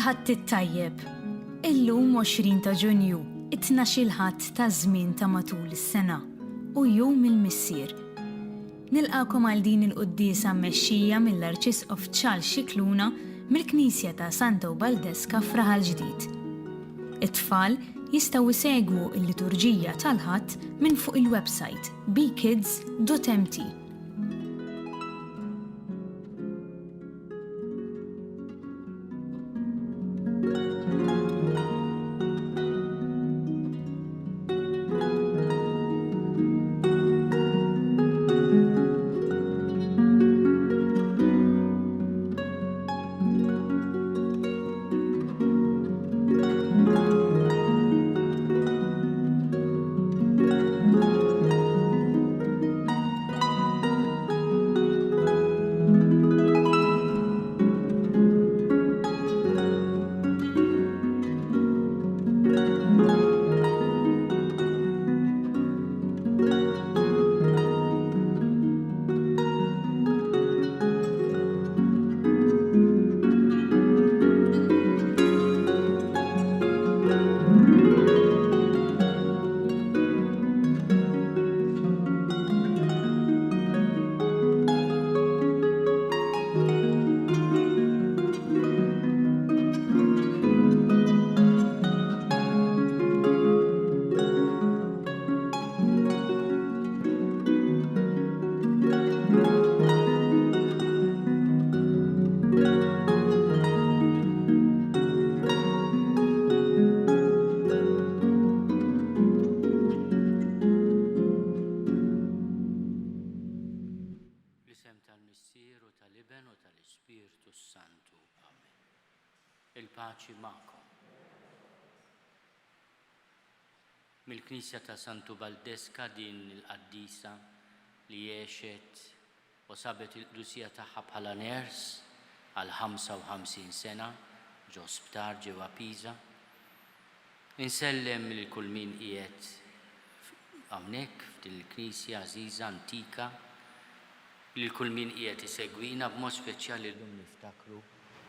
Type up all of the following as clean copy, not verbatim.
Il-ħadd it-tajjeb. Illum 20 ta' Ġunju, it-12 ħadd ta' żmien ta' matul is-sena u jum il-missier. Nilqakom għal din il-quddiesa mmexxija mill-Arċisqof Charles Scicluna mill-Knisja ta' Santa Ubaldesca f'Raħal Ġdid. It-tfal jistgħu jsegwu l-liturġija tal-ħadd minn fuq il-website bkids.mt. Il-paċi ma'kom. Mill-Knisja ta' Santa Ubaldesca din il-qaddisa li jiexet u sabet il-qdusija tagħha bħala ners għal 55 sena ġo sptar ġewwa Pisa. Insellem lil kull min qiegħed hawnhekk f'din il-Knisja għażiża antika, lil kull min qiegħed isegwina b'mod speċjali llum niftakru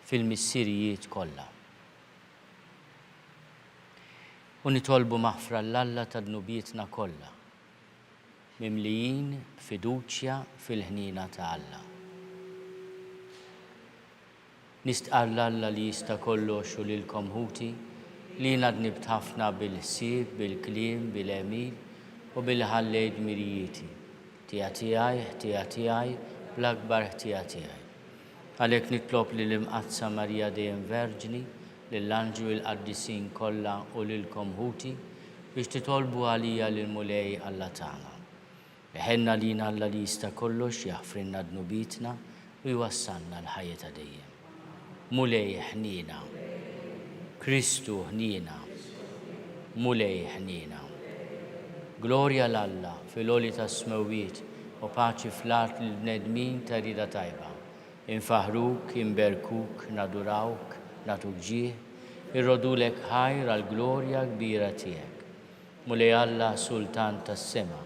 fil-missirijiet kollha. U nitolbu maħfra l-Alla ta' dnubietna kollha, mimlijin b'fiduċja fil-ħnina ta' Alla. Nistqar l-Alla li jista' kollox u lilkom ħuti li nadnibt ħafna bil-ħsieb, bil-kliem, bil-emil u bil-ħallejt mirijieti. Tija tiegħi bl-akbar ħtija tiegħi. Għalhekk nitlob li l-imqazza Marija dejjem Verġni, lill-anġlu l-qaddisin kollha u lilkom ħuti biex titolbu għalija lil mulej Alla tagħna. Iħenna lina Alla li jista' kollox jaħfrilna dnubietna u jwassalna l-ħajja ta' dejjem. Mulej ħnina, Kristu ħnina, mulej ħnina. Glorja l-Alla fil-għoli tas-smewwiet u paċi fl-art lill-bnedmin ta' rida tajba. Infaħruk, inberkuk, nadurawk, natuk ġieħ, irrodulek ħajr għal-glorja kbira tiegħek. Mulej Alla Sultan tas-sema,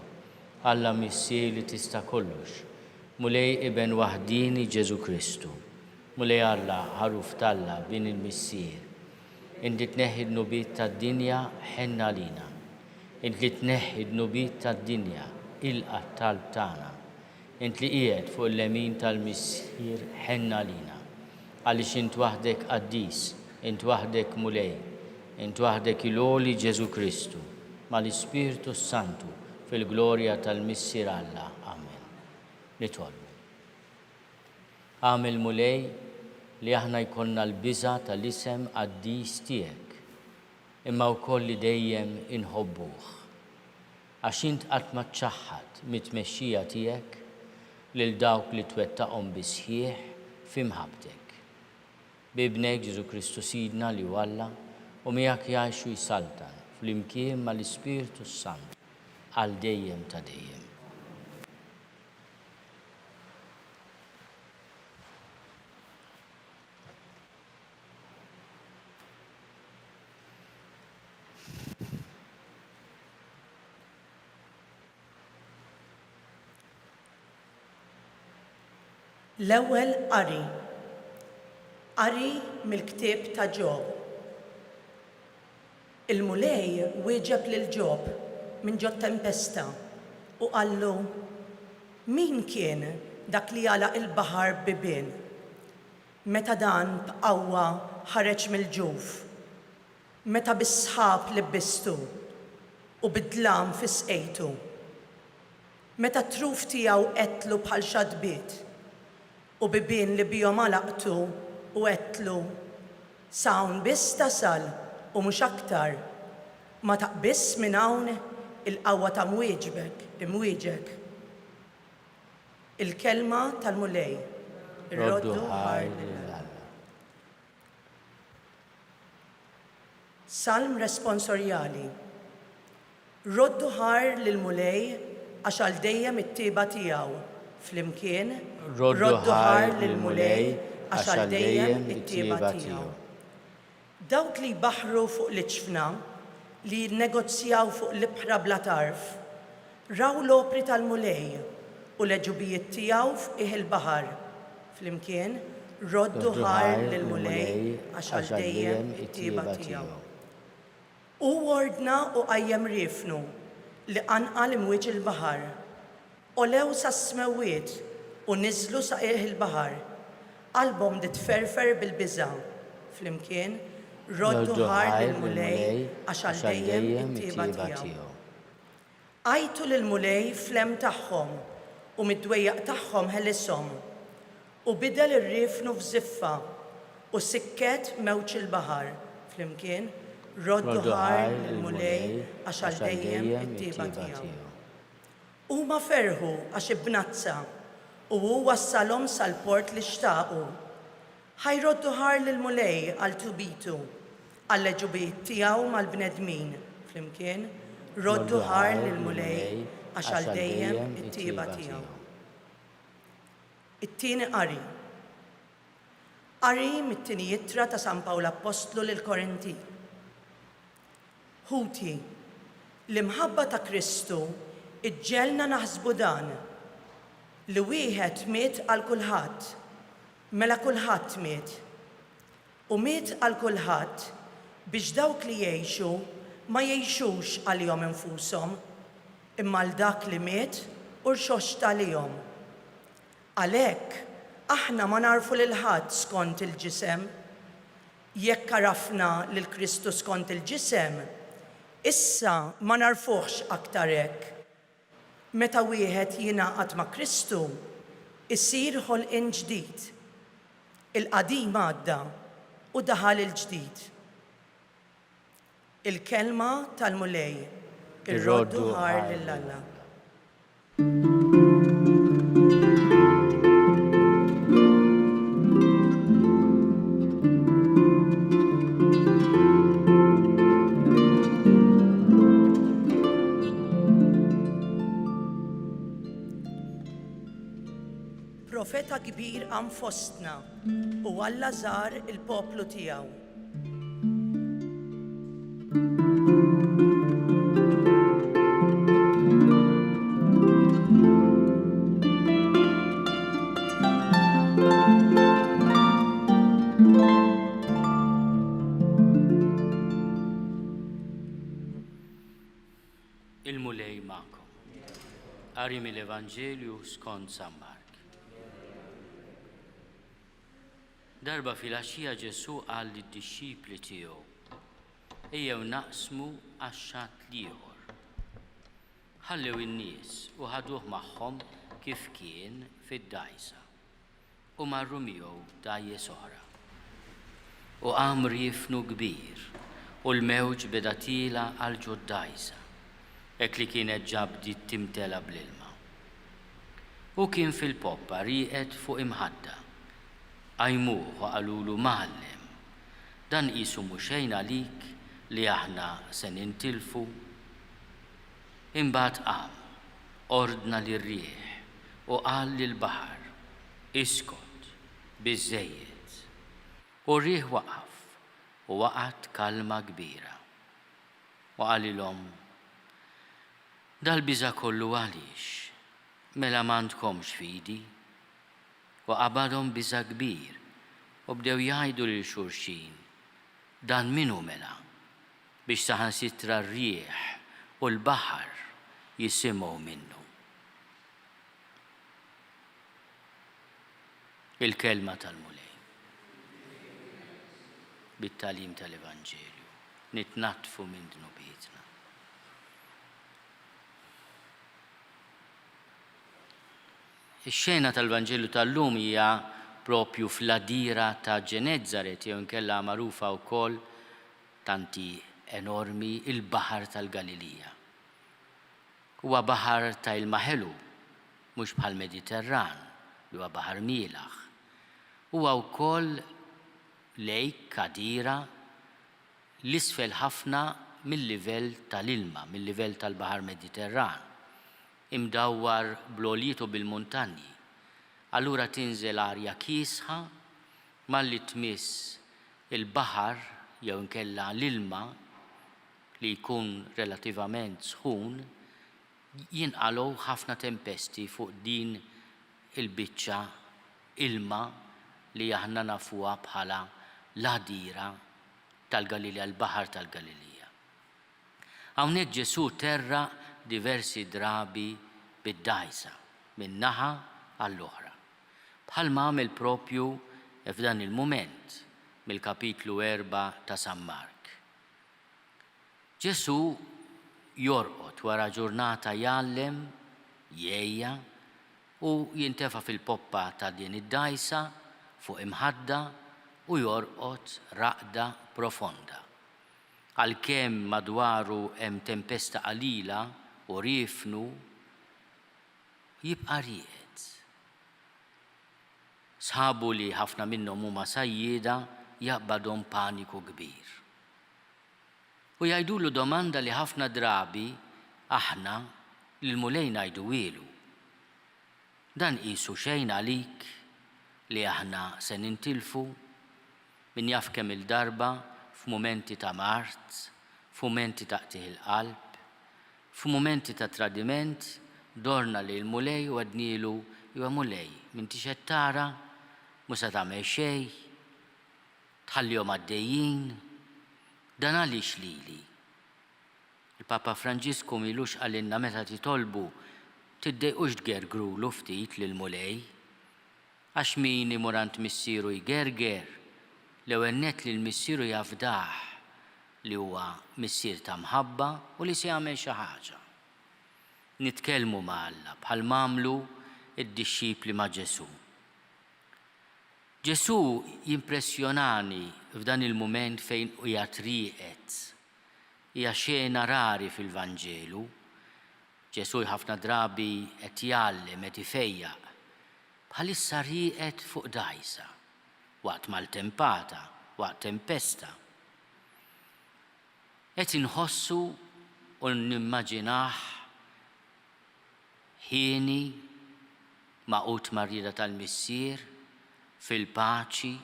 Alla Missier li tista' kollox, mulej Iben waħdini Ġesu Kristu, mulej Alla ħaruf talla bin il-Missier. Inti tneħħi d-nubiet tad-dinja ħenna lina, inti tneħħi d-nubiet tad-dinja ilqa' talb tagħna. Int li qiegħed fuq l-lemin tal-Missier ħenna lina, għaliex int waħdek qaddis, int waħdek mulej, int waħdek il-għoli Ġesu Kristu, mal-Ispiritu Santu fil-glorja tal-Missier Alla. Amen. Nitolbu. Għamil mulej li aħna jkollna l-biża tal-isem qaddis tiegħek, imma wkoll li dejjem inħobbuh. Għax int qatt ma tċaħħad mit-tmexxija tiegħek lil dawk li twettaqhom bisħieħ f'imħabbtek. Bibnek Ġesu Kristu Sidna li Alla u miegħek jgħixu jsaltan fl-imkien mal-Ispiritu Sant għal dejjem ta' dejjem. L-ewwel qari. Qari mill-ktieb ta' Ġob. Il-mulej wieġeb lil Ġob minn ġod tempesta u qallu: min kien dak li jagħlaq il-baħar bibien? Meta dan b'qawwa ħareġ mill-ġuf, meta bis-sħab libbistu u bid-dlam fisqejtu, meta truf tiegħu qetlu bħal xadbiet u bibien li bihom għalaqtu u qetlu: sawn biss tasal u mhux aktar, ma taqbiss minn hawn il-qawwa ta' imwieġek. Il-kelma tal-mulej. Roddu ħar lil-Alla. Salm responsorjali. Roddu ħar lil-mulej għax għal dejjem it-tieba tiegħu. Flimkien, roddu ħar lil-mulej għax għal dejjem it-tieba tiegħu. Dawk li baħru fuq l-iċfna, li jinnegozjaw fuq l-ibħra bla tarf, raw l-opri tal-mulej u l-ġubijiet tiegħu f'qiegħ il-baħar. Flimkien, roddu ħar lil-mulej għax għal dejjem it-tieba tiegħu. U wordna u qajjem riefnu li qanqal imwieġ il-baħar. Olew sa smewiet u niżlu sa qiegħ il-baħar. Qalbhom tferfer bil-biża'. Flimkien, roddu ħar lil-mulej għax għal dejjem it-tieba tiegħu. Għajtu lil-mulej flem tagħhom u mid-dwejjaq tagħhom ħelishom u bidel ir-riefnu f'żiffa u sikket mewġ il-baħar. Flimkien, roddu ħar lil-mulej għax għal dejjem it-tieba tiegħu. Huma ferħu għax ibnazza u hu wassalhom sal-port li xtaqu. Ħajroddu ħar lil-mulej għal tubitu, għall ġubijiet tiegħu mal-bnedmin. Flimkien, roddu ħar lil-mulej għax għal dejjem it-tieba tiegħu. It-tieni qari. Qari mit-tieni jittra ta' San Pawl Apostlu lil-Korinti. Ħuti, l-imħabba ta' Kristu iġġelna naħsbu dan li wieħed miet għal kulħadd, mela kulħadd miet. U miet għal kulħadd biex dawk li jgħixu ma jgħixux għalihom infushom, imma għal dak li miet u rxox talihom. Għalhekk aħna ma narfu lil ħadd skont il-ġisem, jekk arafna lil Kristu skont il-ġisem, issa ma narfuhx aktar hekk. Meta wieħed jingħaqad ma' Kristu, isir ħolqien ġdid. Il-qadim għadda u daħal il-ġdid. Il-kelma tal-mulej, ir-roddu ħar lil-Alla. Profeta kbir għam fostna u Alla żar il-poplu tiegħu. Il-mulej magħkom. Qari mill-Evanġelju skont San Mark. Darba fil-għaxija Ġesu qal lid-dixxipli tiegħu: ejjew naqsmu għax-xatt ieħor. Ħallew in-nies u ħaduh magħhom kif kien fid-dgħajsa u marru miegħu dgħajjes oħra. U qam riefnu kbir u l-mewġ beda tila għal ġo d-dgħajsa, hekk li kienet ġabdi timtela bl-ilma. U kien fil-poppa rieqed fuq imħadda. Għajmuh u qalulu: Mgħallem, dan qisu mhux xejn għalik li aħna se nintilfu. Imbagħad qam, ordna lir-rieħ u qal lill-baħar: iskot, biżżejjed. U r-rieħ waqaf u waqgħet kalma kbira. U qalilhom: dal-biża' kollu għaliex, mela m'għandkomx fidi? u qabadhom biża' kbir u bdew jgħidu lil xulxin dan minu mela biex saħansitra r-rieħ u l-baħar jisimgħu minnu. Il-kelma tal-mulej bit-tagħlim tal-Evanġelju nitnattfu minn dnubietna. Ix-xena tal-Evanġelju tal-lum hija propju fl-għadira ta' Ġenezzaret jew inkella magħrufa wkoll tanti enormi il-Baħar tal-Galilija. Huwa baħar ta' ilma ħelu, mhux bħal-Mediterran, li huwa baħar mielaħ. Huwa wkoll lejk għadira l-isfel ħafna mill-livell tal-ilma, mill-livell tal-Baħar Mediterran, imdawwar bl-għoljiet u bil-muntanji. Allura tinżel arja kiesħa malli tmiss il-baħar jew inkella l-ilma li jkun relativament sħun jinqalgħu ħafna tempesti fuq din il-biċċa ilma li aħna nafuha bħala l-għadira tal-Galilea, l-Baħar tal-Galilija. Hawnhekk Ġesu terra diversi drabi bid-dgħajsa minn naħa għall-oħra. Bħalma għamel propju f'dan il-mument mill-kapitlu 4 ta' San Mark. Ġesu jorqod wara ġurnata jgħallem, jgħejja u jintefa' fil-poppa ta' din id-dgħajsa fuq imħadda u jorqod raqda profonda. Għalkemm madwaru hemm tempesta qalila u riefnu jibqa' riqed. Sħabu li ħafna minnhom huma sajjieda jaqbadhom paniku kbir. U jgħidulu domanda li ħafna drabi aħna lill-mulej ngħidu ilu. Dan qisu xejn għalik li aħna se nintilfu min jaf kemm il-darba f'mumenti ta' mart, f'mumenti ta' qtieħ il-qalb, f'mumenti ta' tradiment, dorna li l-mulej u għadnilu jew mulej m'inti x'qed tara, mhux se tagħmel xejn, tħallihom għaddejjin, dan għaliex lili. Il-Papa Franġisku milux qalilna meta titolbu tiddejqux tgergrulu ftit lill-mulej, għax min imurant missieru jgerger, l-ewwel nett li l-missieru jafdah li huwa missier ta' mħabba u li se jagħmel xi ħaġa. Nitkellmu ma' Alla bħal mamlu id-dixxipli ma' Ġesu. Ġesu jimpressjonani f'dan il-mument fejn hija triqet. Hija xena rari fil-Vanġelu. Ġesu ħafna drabi qed jgħallem qed ifejjaq. Bħalissa riqet fuq dgħajsa waqt mal-tempata, waqt tempesta. Qed inħossu u nimmaġinah ħieni maqut marrieda tal-missier fil-paċi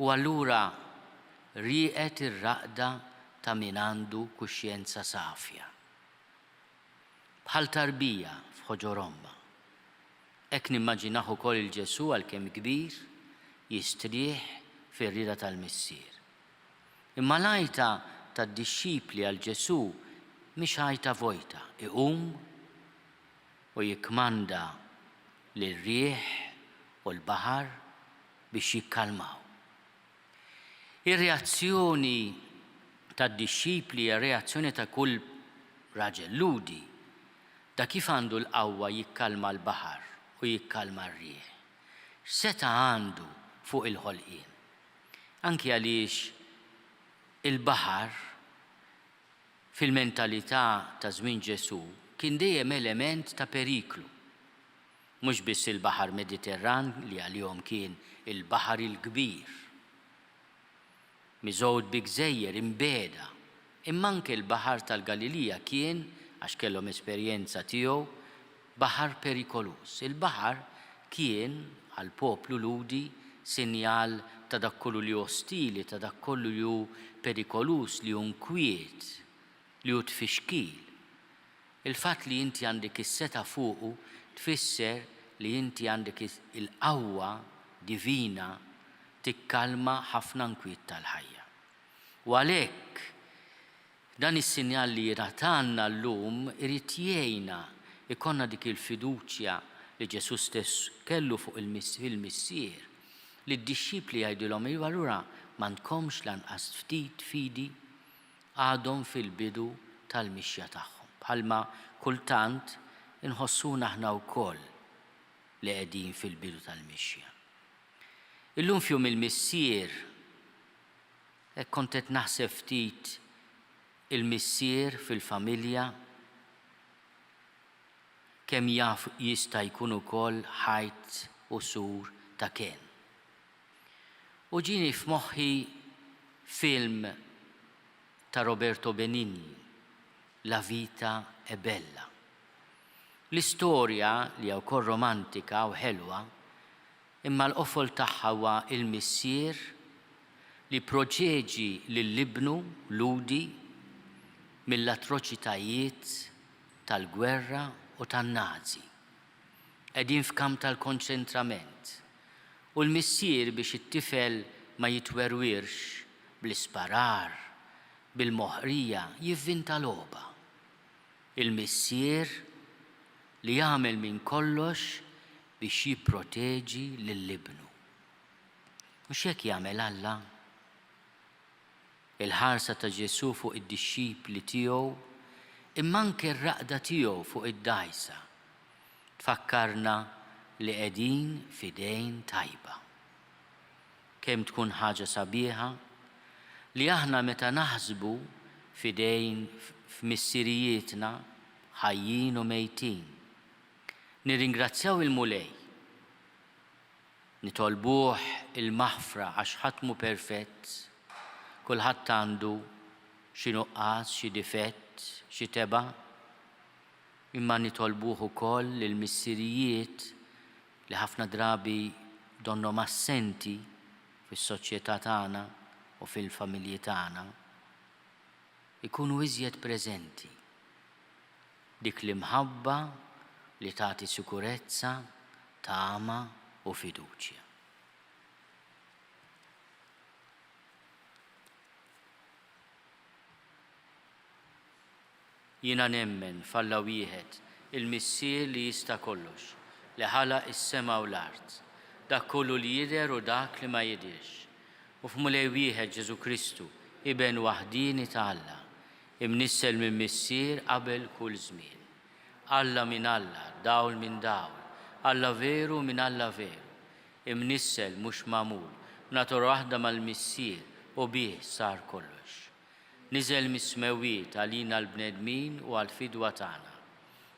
u allura riqet ir-raqda ta' min għandu kuxjenza safja. Bħal tarbija f'ħoġor omma. Hekk nimmaġinaħ ukoll il-Ġesu għalkemm kbir jistrieħ fir-rieda tal-missier. Imma l-għajta tad-dixxipli għal Ġesu mhix għajta vojta, iqum u jikkmanda lir-rieħ u l-baħar biex jikkalmaw. Ir-reazzjoni tad-dixxipli hija reazzjoni ta' kull raġel ludi da kif għandu l-qawwa jikkalma l-baħar u jikkalma r-rieħ. Seta għandu fuq il-ħolqien. Anki għaliex il-baħar fil-mentalità ta' żmien Ġesu kien dejjem element ta' periklu. Mhux biss il-Baħar Mediterran li għalihom kien il-baħar il-kbir. Miżgħud bi gżejjer imbeda, imma anke l-Baħar tal-Galilija kien, għax kellhom esperjenza tiegħu, baħar perikolus. Il-baħar kien għal poplu ludi sinjal ta' dak kollu li ostili, ta' dak kollu li hu perikolus, li hu nkwiet, li hu tfixkil. Il-fatt li inti għandek is-seta fuqu tfisser li inti għandek il-qawwa divina tikkalma ħafna nkwiet tal-ħajja. U għalhekk dan is-sinjal li jingħatanna llum irid jgħinna ikonna dik il-fiduċja li Ġesu stess kellu fuq il-missier li d-dixxipli jgħidulhom iva allura m'għandkomx lanqas ftit fidi għadhom fil-bidu tal-mixja tagħhom. Bħalma kultant inħossuna aħna wkoll li qegħdin fil-bidu tal-mixja. Illum fjum il-missier hekk kont qed naħseb ftit il-missier fil-familja kemm jista' jkun ukoll ħajt u sur ta' kien. U ġini f'moħħi film ta' Roberto Benigni, La vita è bella. L-istorja li hija wkoll romantika u ħelwa, imma l-qofol tagħha huwa il-missier li proġeġi lill-ibnu Ludi mill-atroċitajiet tal-gwerra u tan-Nazi. Qegħdin f'kamp tal-konċentrament. U l-missier biex it-tifel ma jitwerwirx bl-isparar, bil-moħrija jivvinta logħba. Il-missier li jagħmel minn kollox biex jipproteġi lill-ibnu. Mhux hekk jagħmel Alla? Il-ħarsa ta' Ġesu fuq id-dixxipli tiegħu imma anke r-raqda tiegħu fuq id-dgħajsa tfakkarna li qegħdin f'idejn tajba. Kemm tkun ħaġa sabiħa li aħna meta naħsbu f'idejn f'missirijietna ħajjin u mejtin. Nirringrazzjaw il-mulej, nitolbuh il-maħfra għax ħadd mhu perfett, kulħadd għandu xi nuqqas, xi difett, xi teba', imma nitolbuh ukoll il-missirijiet li ħafna drabi donhom assenti fis-soċjetà tagħna u fil-familji tagħna ikunu iżjed preżenti. Dik l-imħabba li tagħti sikurezza, tama u fiduċja. Jiena nemmen f'Alla wieħed il-missier li jista' kollox, li ħalaq is-sema u l-art, dak kollu li jidher u dak li ma jidhirx. U f'mulej wieħed Ġesu Kristu, iben waħdini ta' Alla, imnissel minn missier qabel kull żmien. Alla minn Alla, dawl minn dawl, Alla veru minn Alla veru, imnissel mhux magħmul, natura waħda mal-missier u bih sar kollox. Niżel mis-smewiet għalina l-bnedmin u għall-fidwa tagħna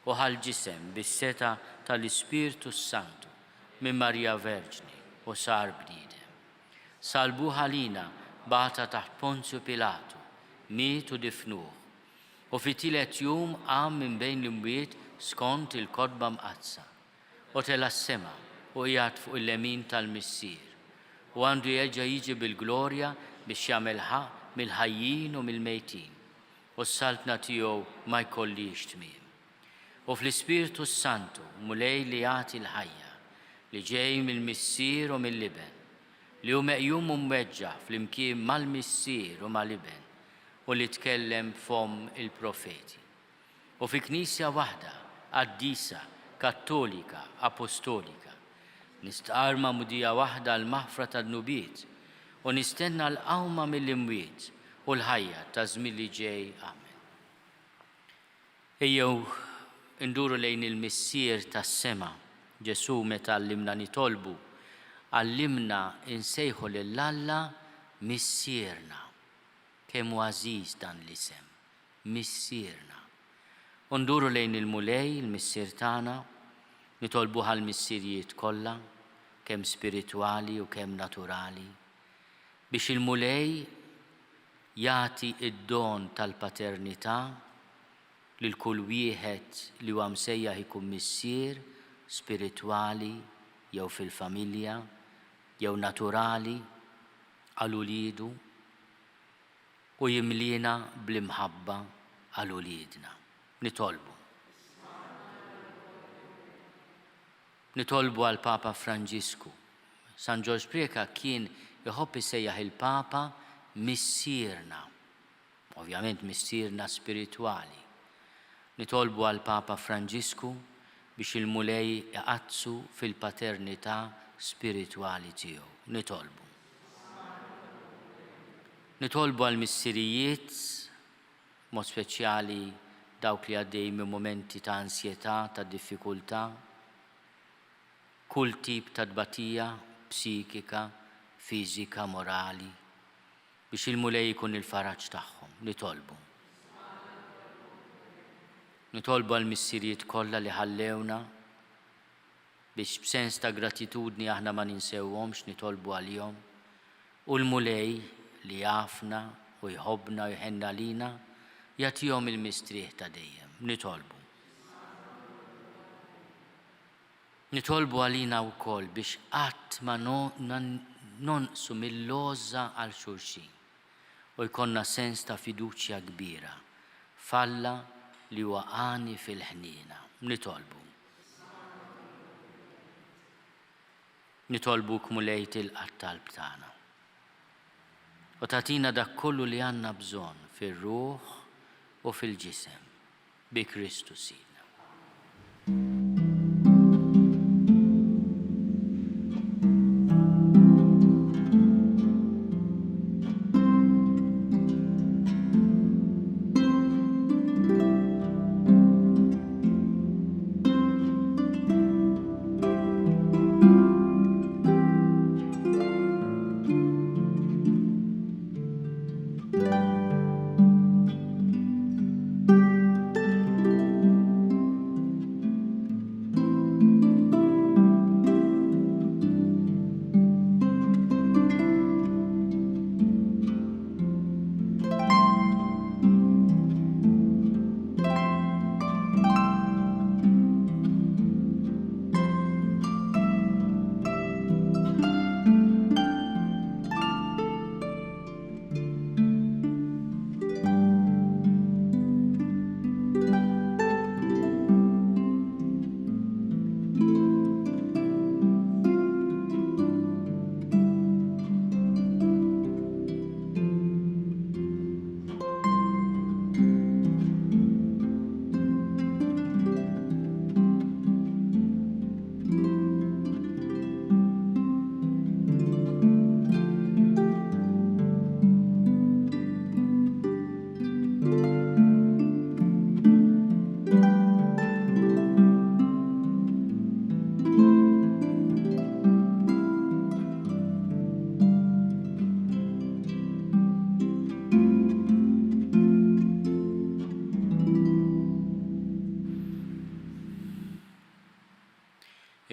u ħal-ġisem bis-seta tal-Ispirtu Santu minn Marija Verġni u sar bniedem. Salbuh għalina bata taħt Ponzju Pilatu, miet u difnuh u fit-tielet jum qam minn bejn l-imwiet skont il-kotba mqazza u tela s-sema u qiegħed fuq il-lemin tal-missier u għandu jerġa' jiġi bil-glorja biex jagħmel ħaq mill-ħajjin u mill-mejtin u s-saltna tiegħu ma jkollix tmiem. U fl-Ispirtu Santu mulej li jagħti l-ħajja li ġej mill-missier u mill-liben li hu meqjum u mweġġaħ flimkien mal-missier u mal-liben u li tkellem f'hom il-profeti. U fi Knisja waħda, qaddisa, kattolika, apostolika, nistqarma mudija waħda l-maħfra tad-nubiet u nistenna l-qawma mill-imwiet u l-ħajja ta' żmien li ġej. Amen. Ejjew induru lejn il-missier tas-sema. Ġesu meta allimna nitolbu, allimna insejħu lil Alla missierna. Kemm hu għażiż dan l-isem, missierna. Nduru lejn il-mulej, il-missier tagħna, nitolbu għall-missirijiet kollha, kemm spiritwali u kemm naturali, biex il-mulej jagħti id-don tal-paternità lil kull wieħed li huwa msejjaħ ikun missier spiritwali jew fil-familja jew naturali għal uliedu u jimlina bl-imħabba għal uliedna. Nitolbu. nitolbu għal Papa Franġisku. San George Prieka kien jħobb isejjaħ il-Papa missierna, ovvjament missierna spirituali. Nitolbu għal Papa Franġisku biex il-mulej jaqazzu fil-paternità spirituali tiegħu. Nitolbu għal missirijiet, mod speċjali dawk li għaddej minn momenti ta' ansjetà, ta' diffikultà, kull tip ta' tbatija psikika, fiżika, morali, biex il-mulej jkun il-faraġġ tagħhom. Nitolbu għal missirijiet kollha li ħallewna biex b'sens ta' gratitudni aħna ma ninsewhomx, nitolbu għalihom, u l-mulej li jafna u jħobbna u jħenna lina jagħtihom il-mistrieħ ta' dejjem. Nitolbu għalina wkoll biex qatt ma nonqsu mill-logħża għal xulxin u jkollna sens ta' fiduċja kbira, falla li waqani fil-ħniena. Nitolbu mulej tilqa' talb tagħna u tagħtina dak kollu li għandna bżonn fir-ruħ u fil-ġisem bi Kristu Sidna.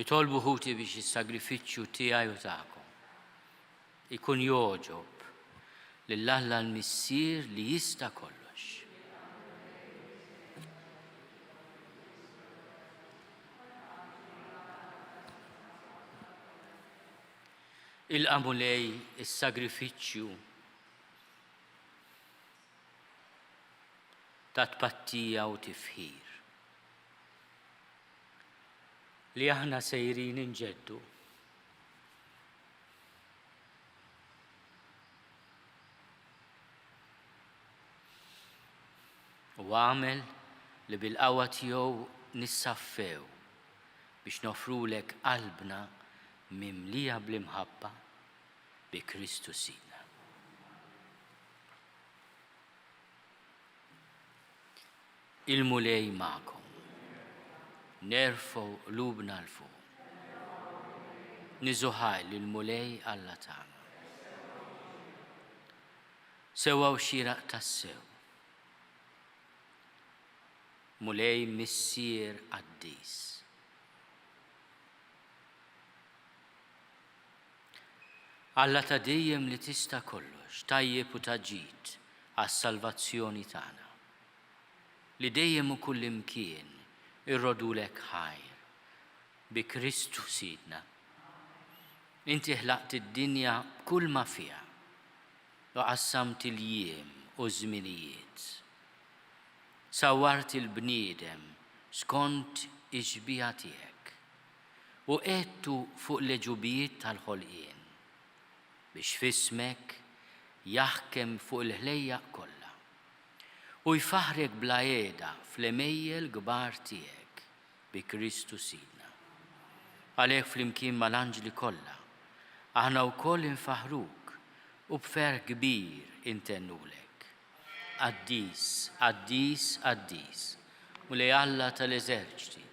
Nitolbu ħuti biex is-sagrifiċċju tiegħi u tagħkom ikun joġob lill-Alla l-Missier li jista' kollox. Il-qamulej is-sagrifiċċju ta' tpattija u tifħir li aħna sejrin inġeddu. U għamel li bil-qawwa tiegħu nissaffew biex nofrulek qalbna mimlija bl-imħabba bi Kristu Sidna. Il-mulej magħkom. Nerfgħu qlubna l fuq. Niżuħaj lill-mulej Alla tagħna. Sewwa xieraq tas-sew. Mulej missier qaddis. Alla ta' dejjem li tista' kollox, tajjeb u taġġid għas-salvazzjoni tagħna. Li dejjem u kull imkien irrodulek ħajr bi Kristu Sidna. Inti ħlaqt id-dinja b'kull ma fiha u qassamt il-jiem u żminijiet. Sawwart il-bniedem skont iġbija tiegħek u qedtu fuq l-ġubijiet tal-ħolqien biex fismek jaħkem fuq il-ħlejjaq kollha u jfaħrek bla għeda fl-emejjel kbar tiegħek bi Kristu Sidna. Għalhekk flimkien mal-anġli kollha aħna wkoll infaħruk u b'fer kbir intennulek. Qaddis, qaddis, qaddis, mulej Alla tal-eżerċiti.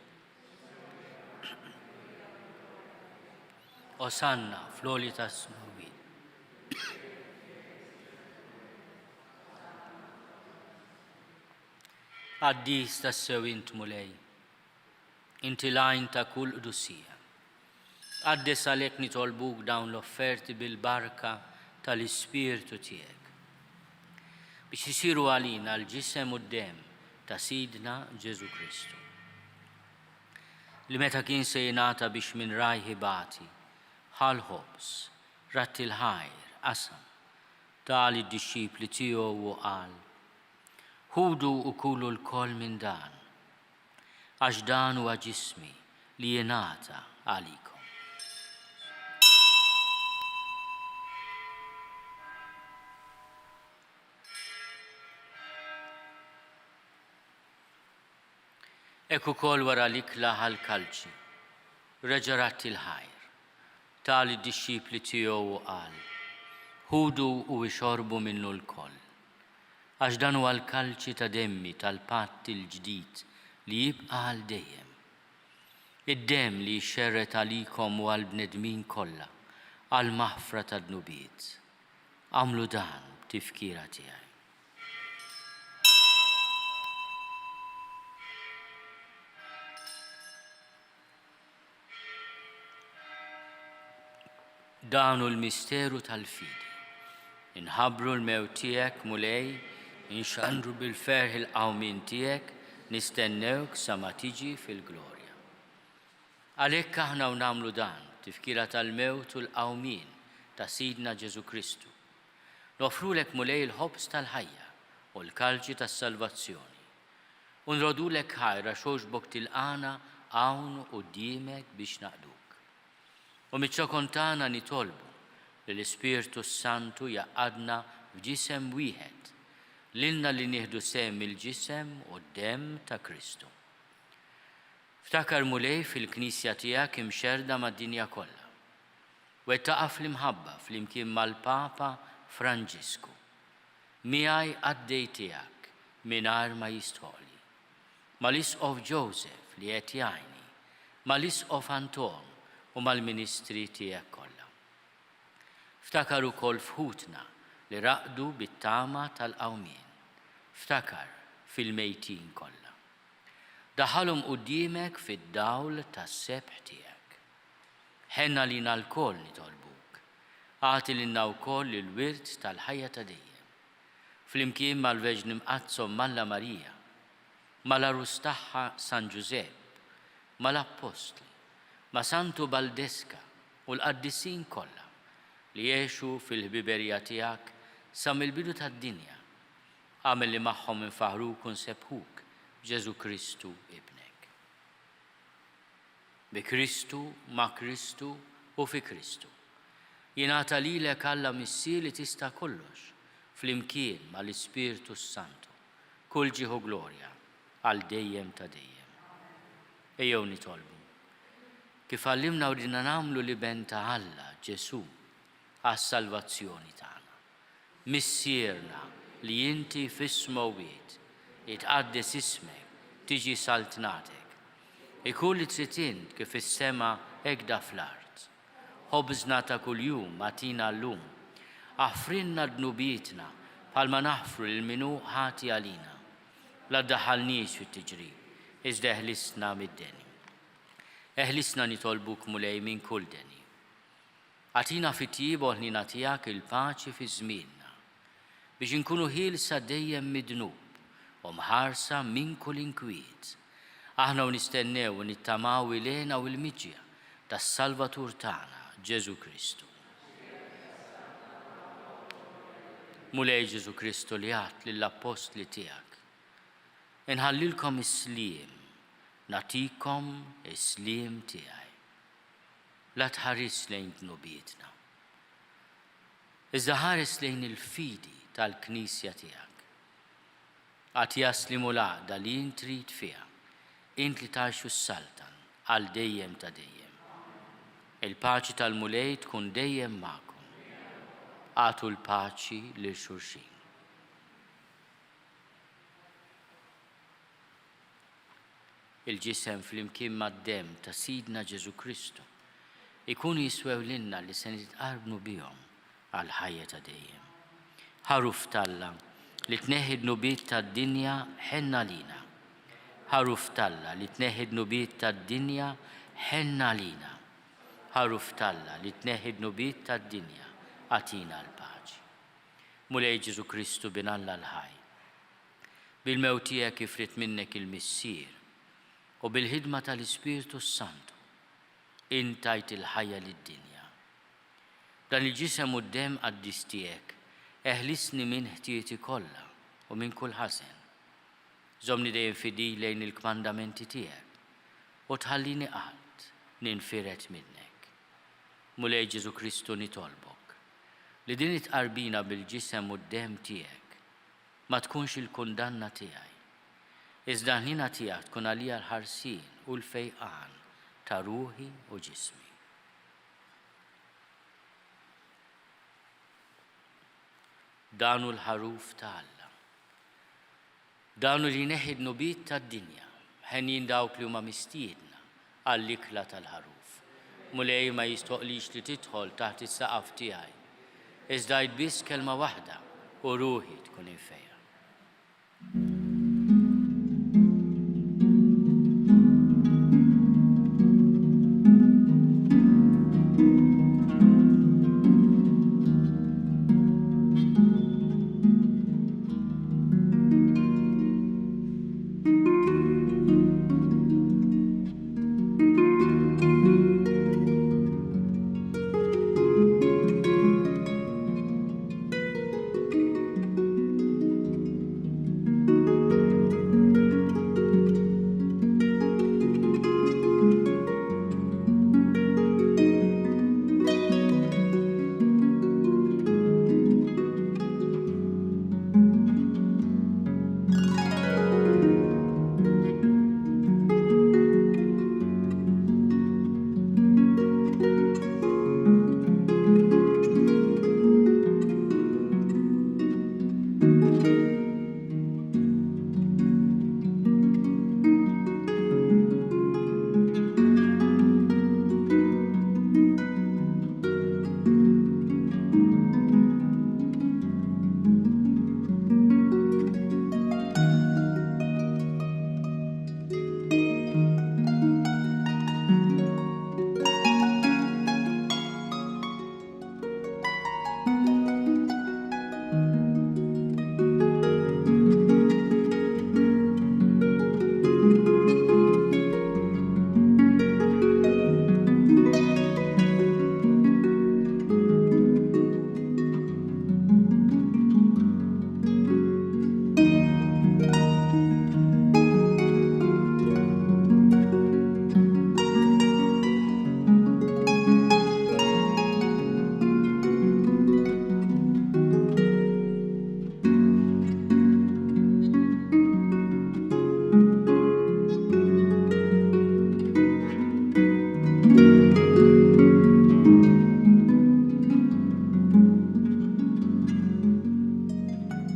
Osanna fl-għoli tas-smawin. Qaddis tas-sew int mulej, inti lajn ta' kull qdussija. Qaddes għalhekk nitolbuk dawn l-offerti bil-barka tal-Ispirtu tiegħek biex isiru għalina l-ġisem u d-dem ta' Sidna Ġesu Kristu. Li meta kien se jingħata biex minn rajħi bati, ħal ħobs, ratti l-ħajr, qasam, tal id-disċipli tiegħu u qal: ħudu u kulu l-koll minn dan, għax dan huwa ġismi li jingħata għalikom. Ekku kol wara l-ikla ħal-kalċi, reġarat il-ħajr, tal id-disċipli tiegħu u qal: ħudu u ixorbu minnu l-koll, għax dan huwa l-kalċi ta' demmi tal-patt il-ġdid li jibqa' għal dejjem. Id-dem li jxerret għalikom u għal-bnedmin kollha għal maħfra ta' dnubiet. Għamlu dan b'tifkira tiegħi. Danu l-misteru tal-fidi. Inħabru l-mewt tiegħek mulej, inxandru bil-ferħ il-qawmin tiegħek, nistennewk sa ma tiġi fil-glorja. Għalhekk aħna u nagħmlu dan tifkira tal-mewt u l-qawmin ta' Sidna Ġesu Kristu. Nofrulek mulej il-ħobs tal-ħajja u l-kalċi tas-salvazzjoni. U nrodulek ħajra xoġbok tilqana hawn quddiemek biex naqduk. U miċ-ċokontana nitolbu li l-Ispirtu Santu jaqadna f'ġisem wieħed, lilna li nieħdu sehem il-ġisem u d-dem ta' Kristu. Ftakar mulej fil-Knisja tiegħek imxerda mad-dinja kollha. Wettaqa' fl-imħabba flimkien mal-Papa Franġisku. Miegħi għaddej tiegħek mingħajr ma jistħoli. Mal-Isqof Joseph li qed jgħinni, mal-Isqof Anton u mal-ministri tiegħek kollha. Ftakar ukoll fħutna li raqdu bit-tama tal-qawmien. Ftakar fil-mejtin kollha. Daħalhom quddiemek fid-dawl tas-sebħ tiegħek. Ħenna lina l-koll nitolbuk. Għati lilna wkoll il-wirt tal-ħajja ta' dejjem. Flimkien mal-Veġn Imqazzom Malla Marija, mal-arus tagħha San Ġusepp, mal-Apostli, ma' Santu Baldeska u l-qaddissin kollha li jgħixu fil-ħbiberija tiegħek sa mill-bidu tad-dinja. Għamel li magħhom infaħruk u nsebħuk Ġesu Kristu ibnek. Bi Kristu, ma' Kristu u fi Kristu. Jingħata lilek Alla Missier li tista' kollox flimkien mal-Ispirtu Santu. Kull ġieħu glorja għal dejjem ta' dejjem. Ejjew nitolbu. Kif għallimna u dinna nagħmlu li ben ta' Alla Ġesu għas-salvazzjoni tagħna. Missierna li inti fis-smawiet jitqaddes ismek, tiġi saltnatek. Ikun li trid int kif is-sema hekk da fl-art. Ħobżna ta' kuljum atina llum. Aħfrinna dnubietna bħalma naħfru lil minu ħati għalina. La ddaħħalniex fit-tiġrib, iżda eħlisna mid-deni. Eħlisna nitolbuk mulej minn kull deni. Għatina fit-tjib ħnina tiegħek il-paċi fi żmienna biex inkunu ħielsa dejjem midnub u mħarsa minn kull inkwiet. Aħna u nistennew u nittamaw ilena u l-miġja tas-Salvatur tagħna Ġesu Kristu. Mulej Ġesu Kristu li għat lill-apostli tiegħek: inħallilkom is-sliem, natikom is-sliem tiegħi. la tħares lejn dnubietna. Iżda ħares lejn il-fidi tal-Knisja tiegħek. Għad jaslimu l-għaqda li int trid fiha, int li tgħixu s-saltan għal dejjem ta' dejjem. Il-paċi tal-mulej tkun dejjem magħkom. Għatu l-paċi lil xulxin. Il-ġisem fl-imkien mad-dem ta' Sidna Ġesu Kristu ikunu jiswew lilna li se nitqarbu bihom għal ħajja ta' dejjem. Ħaruf Talla li tneħħi d-nubiet tad-dinja ħenna lina. Ħaruf Talla li tneħħi d-nubiet tad-dinja ħenna lina. Ħaruf Talla li tneħħi d-nubiet tad-dinja għatina l-paċi. Mulej Ġesu Kristu bin Alla l-ħaj. Bil-mewt tiegħek ifrit minnek il-missier u bil-ħidma tal-Ispiritu Santu intajt il-ħajja lid-dinja. Dan il-ġisem u d-dem qaddis tiegħek eħlisni minn ħtieti kollha u minn kull ħażen. Żomni dejjem fidi lejn il-kmandamenti tiegħek u tħallini qatt ninfiret minnek. Mulej Ġesu Kristu nitolbok li din itqarbina bil-ġisem u d-dem tiegħek ma tkunx il-kundanna tiegħi. Iżda ħnina tiegħek tkun għalija l-ħarsien u l-fejqan ta' ruħi u ġismi. Danu l-ħaruf ta' Alla. Danu li neħi d-nubiet tad-dinja, ħenin dawk li huma mistiedna għall-ikla tal-ħaruf. Mulej ma jistoqlix li tidħol taħt is-saqaf tiegħi. Iżda biss kelma waħda u ruħi tkun infejja.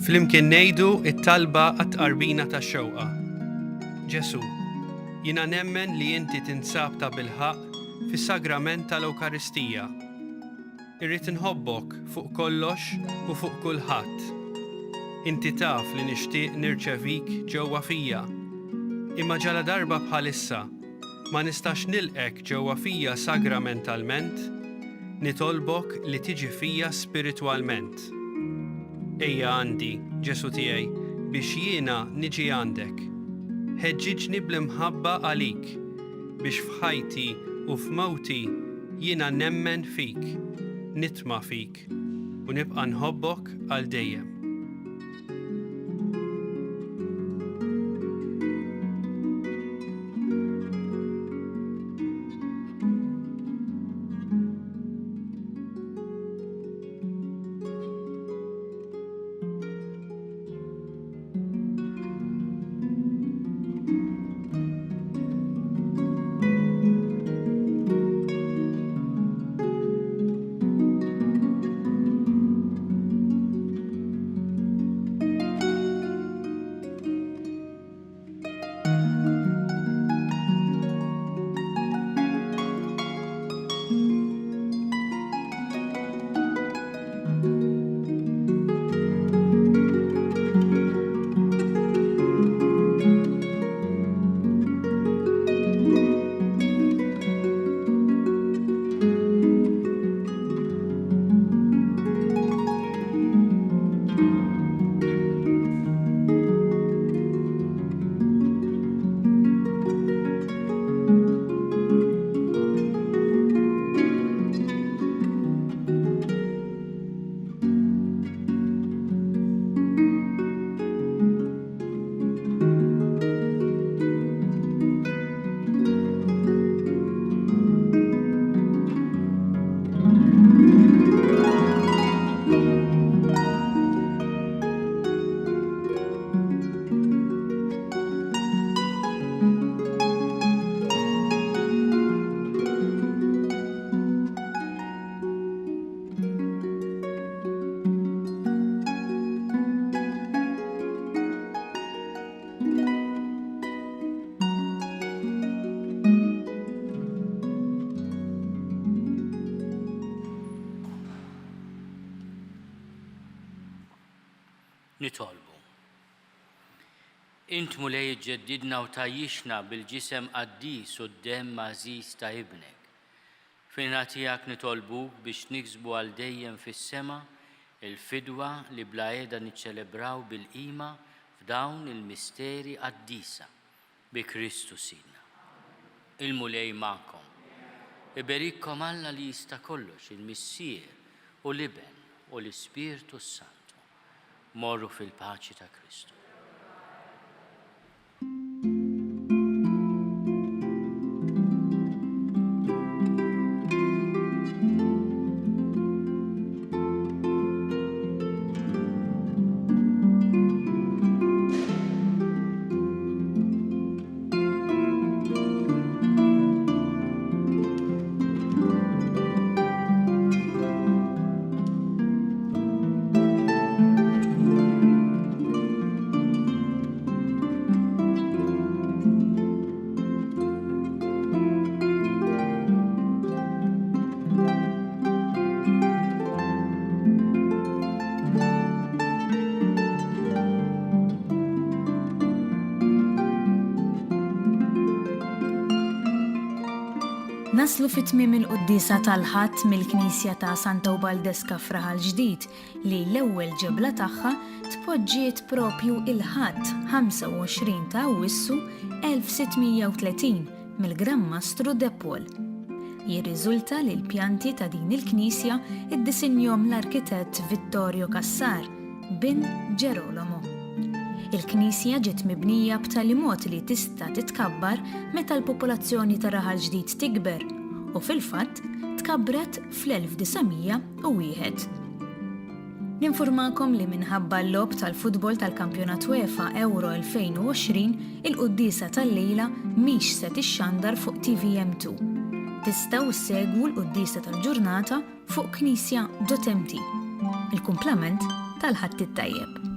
Flimkien ngħidu it-talba għat-tqarbina tax-xewqa. Ġesu, jiena nemmen li inti tinsab ta' bilħaq fis-sagrament tal-Ewkaristija. Irrid inħobbok fuq kollox u fuq kulħadd. Inti taf li nixtieq nirċevik ġewwa fija. Imma ġala darba bħalissa ma nistax nilqek ġewwa fija sagramentalment, nitolbok li tiġi fija spiritwalment. Ejja għandi, Ġesu tiegħi, biex jiena niġi għandek. Ħeġġiġni bl-imħabba għalik, biex f'ħajti u f'mawti jiena nemmen fik, nitma' fik u nibqa' nħobbok għal dejjem. nitolbu. Int mulej ġeddidna u tajjixna bil-ġisem qaddis u d-dem mażis ta' ibnek. Fina tiegħek nitolbuk biex niksbu għal dejjem fis-sema il-fidwa li bla qiegħda niċċelebraw bil-qima f'dawn il-misteri qaddisa bi Kristu Sidna. Il-mulej magħkom. Iberikkom Alla li jista' kollox il-Missier u l-Iben u l-Ispirtu Santu. Morru fil-paċi ta' Kristu. Naslu fit-tmiem il-Quddisa tal-Ħadd mill-Knisja ta' Santa Ubaldeska Fraħal ġdid li l-ewwel ġebla tagħha tpoġġiet propju il-Ħadd 25 ta' Awwissu 1630 mill-Gran Mastru de Paul. Jirriżulta li l-pjanti ta' din il-Knisja iddisinjhom l-arkitett Vittorio Cassar bin Gerolamo. Il-Knisja ġiet mibnija b'tali mod li tista' titkabbar meta l-popolazzjoni ta' Raħal ġdid tikber u fil-fatt tkabbret fl-1901. Ninformakom li minħabba l-lob tal-futbol tal-Kampjonat UEFA Euro 2020 il-Quddisa tal-lejla mhix se tixxandar fuq TVM2. Tistgħu ssegwu l-Quddisa tal-ġurnata fuq knisja.mt. Il-kumplament tal-Ħadd it-Tajjeb.